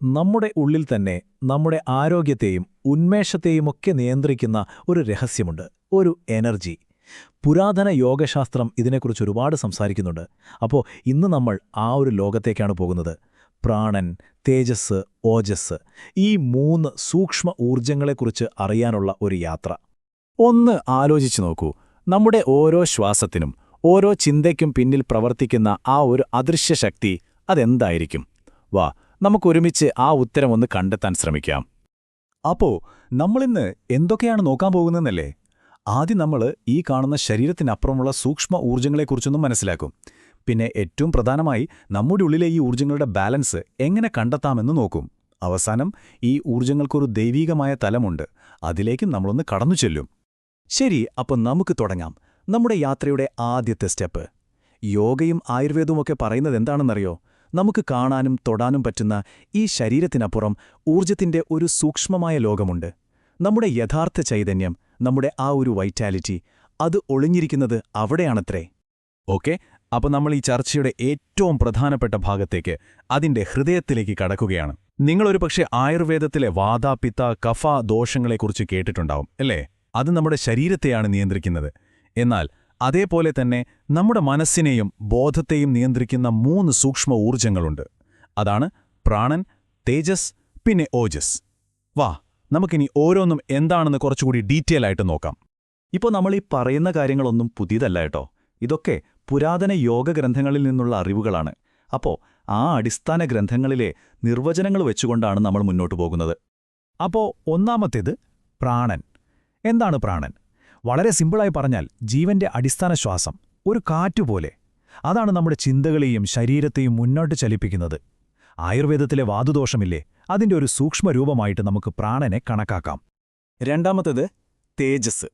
നമ്മുടെ ഉള്ളിൽ തന്നെ നമ്മുടെ ആരോഗ്യത്തെയും ഉന്മേഷത്തെയുമൊക്കെ നിയന്ത്രിക്കുന്ന ഒരു രഹസ്യമുണ്ട്, ഒരു എനർജി. പുരാതന യോഗശാസ്ത്രം ഇതിനെക്കുറിച്ച് ഒരുപാട് സംസാരിക്കുന്നുണ്ട്. അപ്പോൾ ഇന്ന് നമ്മൾ ആ ഒരു ലോകത്തേക്കാണ് പോകുന്നത്. പ്രാണൻ, തേജസ്, ഓജസ്, ഈ 3 സൂക്ഷ്മ ഊർജ്ജങ്ങളെക്കുറിച്ച് അറിയാനുള്ള ഒരു യാത്ര. ഒന്ന് ആലോചിച്ചു നോക്കൂ, നമ്മുടെ ഓരോ ശ്വാസത്തിനും ഓരോ ചിന്തയ്ക്കും പിന്നിൽ പ്രവർത്തിക്കുന്ന ആ ഒരു അദൃശ്യ ശക്തി അതെന്തായിരിക്കും? വാ, നമുക്കൊരുമിച്ച് ആ ഉത്തരമൊന്ന് കണ്ടെത്താൻ ശ്രമിക്കാം. അപ്പോ നമ്മളിന്ന് എന്തൊക്കെയാണ് നോക്കാൻ പോകുന്നതെന്നല്ലേ? ആദ്യം നമ്മൾ ഈ കാണുന്ന ശരീരത്തിനപ്പുറമുള്ള സൂക്ഷ്മ ഊർജ്ജങ്ങളെക്കുറിച്ചൊന്നും മനസ്സിലാക്കും. പിന്നെ ഏറ്റവും പ്രധാനമായി നമ്മുടെ ഉള്ളിലെ ഈ ഊർജ്ജങ്ങളുടെ ബാലൻസ് എങ്ങനെ കണ്ടെത്താമെന്ന് നോക്കും. അവസാനം ഈ ഊർജ്ജങ്ങൾക്കൊരു ദൈവീകമായ തലമുണ്ട്, അതിലേക്കും നമ്മളൊന്ന് കടന്നു ചെല്ലും. ശരി, അപ്പോൾ നമുക്ക് തുടങ്ങാം. നമ്മുടെ യാത്രയുടെ ആദ്യത്തെ സ്റ്റെപ്പ്. യോഗയും ആയുർവേദവുമൊക്കെ പറയുന്നത് എന്താണെന്നറിയോ? നമുക്ക് കാണാനും തൊടാനും പറ്റുന്ന ഈ ശരീരത്തിനപ്പുറം ഊർജ്ജത്തിന്റെ ഒരു സൂക്ഷ്മമായ ലോകമുണ്ട്. നമ്മുടെ യഥാർത്ഥ ചൈതന്യം, നമ്മുടെ ആ ഒരു വൈറ്റാലിറ്റി, അത് ഒളിഞ്ഞിരിക്കുന്നത് അവിടെയാണത്രേ. ഓക്കെ, അപ്പോൾ നമ്മൾ ഈ ചർച്ചയുടെ ഏറ്റവും പ്രധാനപ്പെട്ട ഭാഗത്തേക്ക്, അതിന്റെ ഹൃദയത്തിലേക്ക് കടക്കുകയാണ്. നിങ്ങളൊരു പക്ഷേ ആയുർവേദത്തിലെ വാത, പിത്ത, കഫ ദോഷങ്ങളെക്കുറിച്ച് കേട്ടിട്ടുണ്ടാവും അല്ലേ? അത് നമ്മുടെ ശരീരത്തെയാണ് നിയന്ത്രിക്കുന്നത്. എന്നാൽ അതേപോലെ തന്നെ നമ്മുടെ മനസ്സിനെയും ബോധത്തെയും നിയന്ത്രിക്കുന്ന 3 സൂക്ഷ്മ ഊർജ്ജങ്ങളുണ്ട്. അതാണ് പ്രാണൻ, തേജസ്, പിന്നെ ഓജസ്. വാ, നമുക്കിനി ഓരോന്നും എന്താണെന്ന് കുറച്ചുകൂടി ഡീറ്റെയിൽ ആയിട്ട് നോക്കാം. ഇപ്പോൾ നമ്മൾ ഈ പറയുന്ന കാര്യങ്ങളൊന്നും പുതിയതല്ല കേട്ടോ. ഇതൊക്കെ പുരാതന യോഗ ഗ്രന്ഥങ്ങളിൽ നിന്നുള്ള അറിവുകളാണ്. അപ്പോൾ ആ അടിസ്ഥാന ഗ്രന്ഥങ്ങളിലെ നിർവചനങ്ങൾ വെച്ചുകൊണ്ടാണ് നമ്മൾ മുന്നോട്ടു പോകുന്നത്. അപ്പോൾ ഒന്നാമത്തേത് പ്രാണൻ. എന്താണ് പ്രാണൻ? വളരെ സിമ്പിളായി പറഞ്ഞാൽ ജീവന്റെ അടിസ്ഥാന ശ്വാസം, ഒരു കാറ്റുപോലെ. അതാണ് നമ്മുടെ ചിന്തകളെയും ശരീരത്തെയും മുന്നോട്ട് ചലിപ്പിക്കുന്നത്. ആയുർവേദത്തിലെ വാതുദോഷമില്ലേ, അതിന്റെ ഒരു സൂക്ഷ്മരൂപമായിട്ട് നമുക്ക് പ്രാണനെ കണക്കാക്കാം. രണ്ടാമത്തേത് തേജസ്.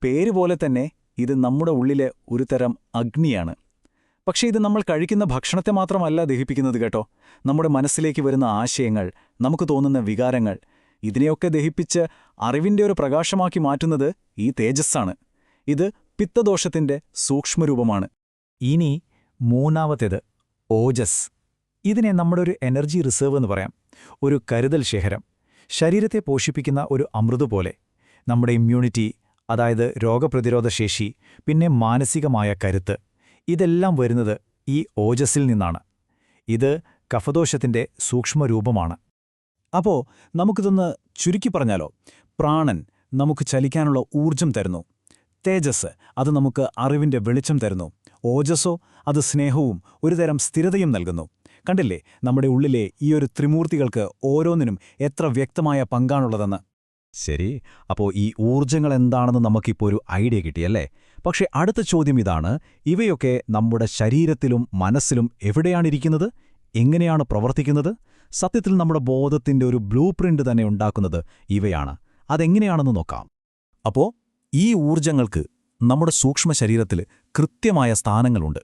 പേരുപോലെ തന്നെ ഇത് നമ്മുടെ ഉള്ളിലെ ഒരു തരം അഗ്നിയാണ്. പക്ഷേ ഇത് നമ്മൾ കഴിക്കുന്ന ഭക്ഷണത്തെ മാത്രമല്ല ദഹിപ്പിക്കുന്നത് കേട്ടോ. നമ്മുടെ മനസ്സിലേക്ക് വരുന്ന ആശയങ്ങൾ, നമുക്ക് തോന്നുന്ന വികാരങ്ങൾ, ഇതിനെയൊക്കെ ദഹിപ്പിച്ച് അറിവിന്റെ ഒരു പ്രകാശമാക്കി മാറ്റുന്നത് ഈ തേജസ്സാണ്. ഇത് പിത്തദോഷത്തിന്റെ സൂക്ഷ്മരൂപമാണ്. ഇനി മൂന്നാമത്തേത് ഓജസ്. ഇതിനെ നമ്മുടെ ഒരു എനർജി റിസർവ് എന്ന് പറയാം, ഒരു കരുതൽ ശേഖരം. ശരീരത്തെ പോഷിപ്പിക്കുന്ന ഒരു അമൃത് പോലെ. നമ്മുടെ ഇമ്മ്യൂണിറ്റി, അതായത് രോഗപ്രതിരോധ ശേഷി, പിന്നെ മാനസികമായ കരുത്ത്, ഇതെല്ലാം വരുന്നത് ഈ ഓജസ്സിൽ നിന്നാണ്. ഇത് കഫദോഷത്തിന്റെ സൂക്ഷ്മരൂപമാണ്. അപ്പോൾ നമുക്കിതൊന്ന് ചുരുക്കി പറഞ്ഞാലോ? പ്രാണൻ നമുക്ക് ചലിക്കാനുള്ള ഊർജം തരുന്നു. തേജസ് അത് നമുക്ക് അറിവിന്റെ വെളിച്ചം തരുന്നു. ഓജസ്സോ അത് സ്നേഹവും ഒരുതരം സ്ഥിരതയും നൽകുന്നു. കണ്ടില്ലേ നമ്മുടെ ഉള്ളിലെ ഈ ഒരു ത്രിമൂർത്തികൾക്ക് ഓരോന്നിനും എത്ര വ്യക്തമായ പങ്കാണുള്ളതെന്ന്? ശരി, അപ്പോൾ ഈ ഊർജ്ജങ്ങൾ എന്താണെന്ന് നമുക്കിപ്പോൾ ഒരു ഐഡിയ കിട്ടിയല്ലേ? പക്ഷേ അടുത്ത ചോദ്യം ഇതാണ്, ഇവയൊക്കെ നമ്മുടെ ശരീരത്തിലും മനസ്സിലും എവിടെയാണിരിക്കുന്നത്? എങ്ങനെയാണ് പ്രവർത്തിക്കുന്നത്? സത്യത്തിൽ നമ്മുടെ ബോധത്തിന്റെ ഒരു ബ്ലൂ പ്രിന്റ് തന്നെ ഉണ്ടാക്കുന്നത് ഇവയാണ്. അതെങ്ങനെയാണെന്ന് നോക്കാം. അപ്പോൾ ഈ ഊർജ്ജങ്ങൾക്ക് നമ്മുടെ സൂക്ഷ്മ ശരീരത്തിൽ കൃത്യമായ സ്ഥാനങ്ങളുണ്ട്.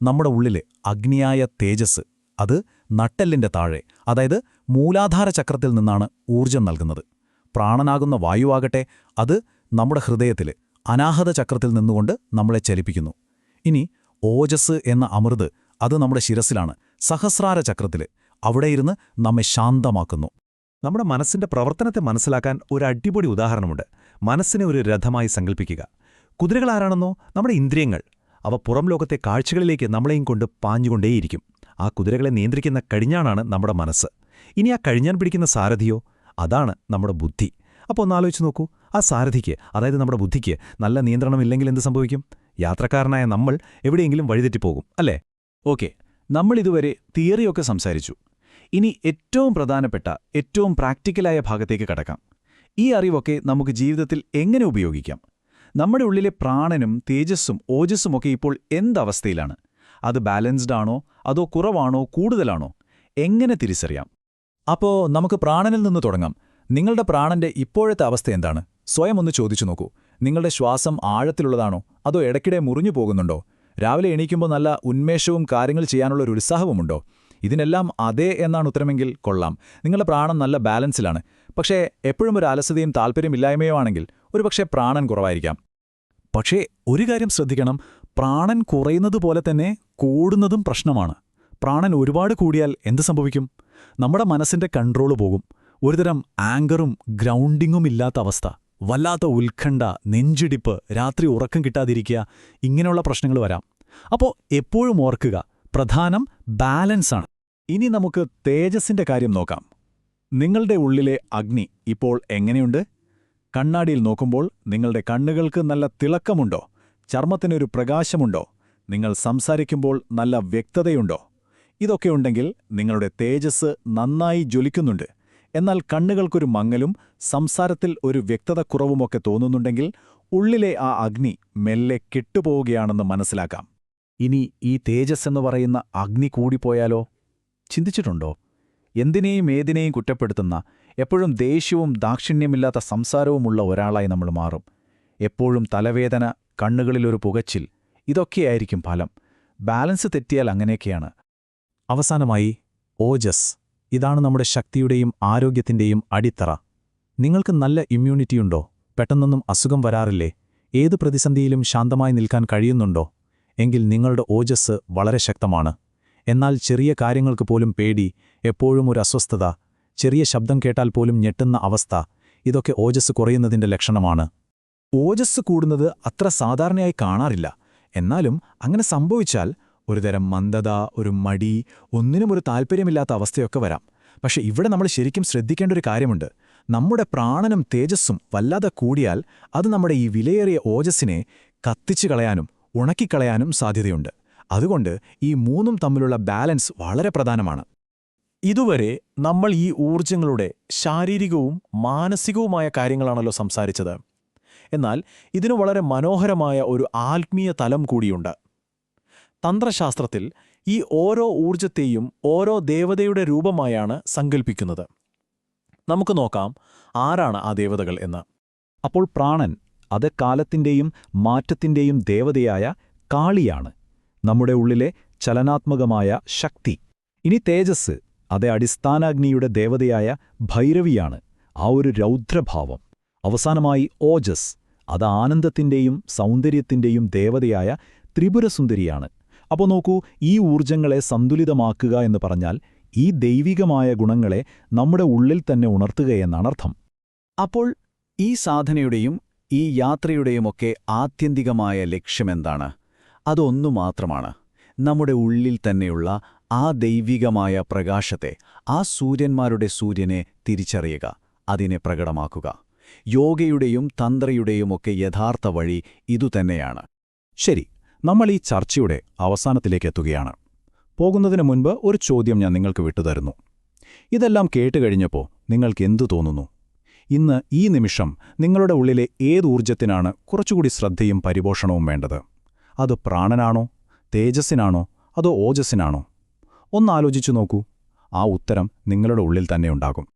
നമ്മുടെ ഉള്ളിലെ അഗ്നിയായ തേജസ് അത് നട്ടെല്ലിന്റെ താഴെ, അതായത് മൂലാധാര ചക്രത്തിൽ നിന്നാണ് ഊർജ്ജം നൽകുന്നത്. പ്രാണനാകുന്ന വായുവാകട്ടെ അത് നമ്മുടെ ഹൃദയത്തിൽ അനാഹത ചക്രത്തിൽ നിന്നുകൊണ്ട് നമ്മളെ ചലിപ്പിക്കുന്നു. ഇനി ഓജസ് എന്ന അമൃത് അത് നമ്മുടെ ശിരസിലാണ്, സഹസ്രാര ചക്രത്തിൽ. അവിടെ ഇരുന്ന് നമ്മെ ശാന്തമാക്കുന്നു. നമ്മുടെ മനസ്സിന്റെ പ്രവർത്തനത്തെ മനസ്സിലാക്കാൻ ഒരു അടിപൊളി ഉദാഹരണമുണ്ട്. മനസ്സിനെ ഒരു രഥമായി സങ്കല്പിക്കുക. കുതിരകളാരാണെന്നോ? നമ്മുടെ ഇന്ദ്രിയങ്ങൾ. അവ പുറം ലോകത്തെ കാഴ്ചകളിലേക്ക് നമ്മളെയും കൊണ്ട് പാഞ്ഞുകൊണ്ടേയിരിക്കും. ആ കുതിരകളെ നിയന്ത്രിക്കുന്ന കടിഞ്ഞാണാണ് നമ്മുടെ മനസ്സ്. ഇനി ആ കടിഞ്ഞാൻ പിടിക്കുന്ന സാരഥിയോ? അതാണ് നമ്മുടെ ബുദ്ധി. അപ്പോൾ ഒന്നാലോചിച്ച് നോക്കൂ, ആ സാരഥിക്ക്, അതായത് നമ്മുടെ ബുദ്ധിക്ക് നല്ല നിയന്ത്രണമില്ലെങ്കിൽ എന്ത് സംഭവിക്കും? യാത്രക്കാരനായ നമ്മൾ എവിടെയെങ്കിലും വഴിതെറ്റിപ്പോകും അല്ലേ? ഓക്കെ, നമ്മളിതുവരെ തിയറിയൊക്കെ സംസാരിച്ചു. ഇനി ഏറ്റവും പ്രധാനപ്പെട്ട, ഏറ്റവും പ്രാക്ടിക്കലായ ഭാഗത്തേക്ക് കടക്കാം. ഈ അറിവൊക്കെ നമുക്ക് ജീവിതത്തിൽ എങ്ങനെ ഉപയോഗിക്കാം? നമ്മുടെ ഉള്ളിലെ പ്രാണനും തേജസ്സും ഓജസ്സുമൊക്കെ ഇപ്പോൾ എന്തവസ്ഥയിലാണ്? അത് ബാലൻസ്ഡ് ആണോ, അതോ കുറവാണോ, കൂടുതലാണോ? എങ്ങനെ തിരിച്ചറിയാം? അപ്പോൾ നമുക്ക് പ്രാണനിൽ നിന്ന് തുടങ്ങാം. നിങ്ങളുടെ പ്രാണന്റെ ഇപ്പോഴത്തെ അവസ്ഥ എന്താണ്? സ്വയം ഒന്ന് ചോദിച്ചു നോക്കൂ. നിങ്ങളുടെ ശ്വാസം ആഴത്തിലുള്ളതാണോ, അതോ ഇടയ്ക്കിടെ മുറിഞ്ഞു പോകുന്നുണ്ടോ? രാവിലെ എണീക്കുമ്പോൾ നല്ല ഉന്മേഷവും കാര്യങ്ങൾ ചെയ്യാനുള്ള ഒരു ഉത്സാഹവുമുണ്ടോ? ഇതിനെല്ലാം അതെ എന്നാണ് ഉത്തരമെങ്കിൽ കൊള്ളാം, നിങ്ങളുടെ പ്രാണൻ നല്ല ബാലൻസിലാണ്. പക്ഷേ എപ്പോഴും ഒരു അലസതയും താൽപ്പര്യമില്ലായ്മയോ ആണെങ്കിൽ ഒരുപക്ഷെ പ്രാണൻ കുറവായിരിക്കാം. പക്ഷേ ഒരു കാര്യം ശ്രദ്ധിക്കണം, പ്രാണൻ കുറയുന്നതുപോലെ തന്നെ കൂടുന്നതും പ്രശ്നമാണ്. പ്രാണൻ ഒരുപാട് കൂടിയാൽ എന്ത് സംഭവിക്കും? നമ്മുടെ മനസ്സിന്റെ കൺട്രോൾ പോകും. ഒരുതരം ആങ്കറും ഗ്രൗണ്ടിങ്ങും ഇല്ലാത്ത അവസ്ഥ, വല്ലാത്ത ഉത്കണ്ഠ, നെഞ്ചിടിപ്പ്, രാത്രി ഉറക്കം കിട്ടാതിരിക്കുക, ഇങ്ങനെയുള്ള പ്രശ്നങ്ങൾ വരാം. അപ്പോൾ എപ്പോഴും ഓർക്കുക, പ്രധാനം ബാലൻസാണ്. ഇനി നമുക്ക് തേജസ്സിന്റെ കാര്യം നോക്കാം. നിങ്ങളുടെ ഉള്ളിലെ അഗ്നി ഇപ്പോൾ എങ്ങനെയുണ്ട്? കണ്ണാടിയിൽ നോക്കുമ്പോൾ നിങ്ങളുടെ കണ്ണുകൾക്ക് നല്ല തിളക്കമുണ്ടോ? ചർമ്മത്തിനൊരു പ്രകാശമുണ്ടോ? നിങ്ങൾ സംസാരിക്കുമ്പോൾ നല്ല വ്യക്തതയുണ്ടോ? ഇതൊക്കെയുണ്ടെങ്കിൽ നിങ്ങളുടെ തേജസ് നന്നായി ജ്വലിക്കുന്നുണ്ട്. എന്നാൽ കണ്ണുകൾക്കൊരു മങ്ങലും സംസാരത്തിൽ ഒരു വ്യക്തതക്കുറവുമൊക്കെ തോന്നുന്നുണ്ടെങ്കിൽ ഉള്ളിലെ ആ അഗ്നി മെല്ലെ കെട്ടുപോവുകയാണെന്ന് മനസ്സിലാക്കാം. ഇനി ഈ തേജസ് എന്ന് പറയുന്ന അഗ്നി കൂടിപ്പോയാലോ? ചിന്തിച്ചിട്ടുണ്ടോ? എന്തിനേയും ഏതിനേയും കുറ്റപ്പെടുത്തുന്ന, എപ്പോഴും ദേഷ്യവും ദാക്ഷിണ്യമില്ലാത്ത സംസാരവുമുള്ള ഒരാളായി നമ്മൾ മാറും. എപ്പോഴും തലവേദന, കണ്ണുകളിലൊരു പുകച്ചിൽ, ഇതൊക്കെയായിരിക്കും ഫലം. ബാലൻസ് തെറ്റിയാൽ അങ്ങനെയൊക്കെയാണ്. അവസാനമായി ഓജസ്. ഇതാണ് നമ്മുടെ ശക്തിയുടെയും ആരോഗ്യത്തിന്റെയും അടിത്തറ. നിങ്ങൾക്ക് നല്ല ഇമ്മ്യൂണിറ്റിയുണ്ടോ? പെട്ടെന്നൊന്നും അസുഖം വരാറില്ലേ? ഏത് പ്രതിസന്ധിയിലും ശാന്തമായി നിൽക്കാൻ കഴിയുന്നുണ്ടോ? എങ്കിൽ നിങ്ങളുടെ ഓജസ് വളരെ ശക്തമാണ്. എന്നാൽ ചെറിയ കാര്യങ്ങൾക്ക് പോലും പേടി, എപ്പോഴും ഒരു അസ്വസ്ഥത, ചെറിയ ശബ്ദം കേട്ടാൽ പോലും ഞെട്ടുന്ന അവസ്ഥ, ഇതൊക്കെ ഓജസ് കുറയുന്നതിന്റെ ലക്ഷണമാണ്. ഓജസ് കൂടുന്നത് അത്ര സാധാരണയായി കാണാറില്ല. എന്നാലും അങ്ങനെ സംഭവിച്ചാൽ ഒരുതരം മന്ദത, ഒരു മടി, ഒന്നിനും ഒരു താൽപ്പര്യമില്ലാത്ത അവസ്ഥയൊക്കെ വരാം. പക്ഷെ ഇവിടെ നമ്മൾ ശരിക്കും ശ്രദ്ധിക്കേണ്ട ഒരു കാര്യമുണ്ട്. നമ്മുടെ പ്രാണനും തേജസ്സും വല്ലാതെ കൂടിയാൽ അത് നമ്മുടെ ഈ വിലയേറിയ ഓജസ്സിനെ കത്തിച്ചു കളയാനും ഉണക്കിക്കളയാനും സാധ്യതയുണ്ട്. അതുകൊണ്ട് ഈ മൂന്നും തമ്മിലുള്ള ബാലൻസ് വളരെ പ്രധാനമാണ്. ഇതുവരെ നമ്മൾ ഈ ഊർജ്ജങ്ങളുടെ ശാരീരികവും മാനസികവുമായ കാര്യങ്ങളാണല്ലോ സംസാരിച്ചത്. എന്നാൽ ഇതിനു വളരെ മനോഹരമായ ഒരു ആത്മീയ തലം കൂടിയുണ്ട്. തന്ത്രശാസ്ത്രത്തിൽ ഈ ഓരോ ഊർജ്ജത്തെയും ഓരോ ദേവതയുടെ രൂപമായാണ് സങ്കൽപ്പിക്കുന്നത്. നമുക്ക് നോക്കാം ആരാണ് ആ ദേവതകൾ എന്ന്. അപ്പോൾ പ്രാണൻ, അത് കാലത്തിന്റെയും മാറ്റത്തിന്റെയും ദേവതയായ കാളിയാണ്, നമ്മുടെ ഉള്ളിലെ ചലനാത്മകമായ ശക്തി. ഇനി തേജസ്, അത് അടിസ്ഥാനാഗ്നിയുടെ ദേവതയായ ഭൈരവിയാണ്, ആ ഒരു രൗദ്രഭാവം. അവസാനമായി ഓജസ്, അത് ആനന്ദത്തിന്റെയും സൗന്ദര്യത്തിന്റെയും ദേവതയായ ത്രിപുരസുന്ദരിയാണ്. അപ്പോൾ നോക്കൂ, ഈ ഊർജ്ജങ്ങളെ സന്തുലിതമാക്കുക എന്ന് പറഞ്ഞാൽ ഈ ദൈവികമായ ഗുണങ്ങളെ നമ്മുടെ ഉള്ളിൽ തന്നെ ഉണർത്തുകയെന്നാണർത്ഥം. അപ്പോൾ ഈ സാധനയുടെയും ഈ യാത്രയുടെയുമൊക്കെ ആത്യന്തികമായ ലക്ഷ്യമെന്താണ്? അതൊന്നു മാത്രമാണ്, നമ്മുടെ ഉള്ളിൽ തന്നെയുള്ള ആ ദൈവികമായ പ്രകാശത്തെ, ആ സൂര്യന്മാരുടെ സൂര്യനെ തിരിച്ചറിയുക, അതിനെ പ്രകടമാക്കുക. യോഗയുടെയും തന്ത്രയുടെയുമൊക്കെ യഥാർത്ഥ വഴി ഇതുതന്നെയാണ്. ശരി, നമ്മൾ ഈ ചർച്ചയുടെ അവസാനത്തിലേക്കെത്തുകയാണ്. പോകുന്നതിന് മുൻപ് ഒരു ചോദ്യം ഞാൻ നിങ്ങൾക്ക് വിട്ടുതരുന്നു. ഇതെല്ലാം കേട്ടുകഴിഞ്ഞപ്പോൾ നിങ്ങൾക്ക് എന്തു തോന്നുന്നു? ഇന്ന് ഈ നിമിഷം നിങ്ങളുടെ ഉള്ളിലെ ഏത് ഊർജ്ജത്തിനാണ് കുറച്ചുകൂടി ശ്രദ്ധയും പരിപോഷണവും വേണ്ടത്? അത് പ്രാണനാണോ, തേജസ്സിനാണോ, അതോ ഓജസ്സിനാണോ? ഒന്നാലോചിച്ചു നോക്കൂ. ആ ഉത്തരം നിങ്ങളുടെ ഉള്ളിൽ തന്നെ ഉണ്ടാകും.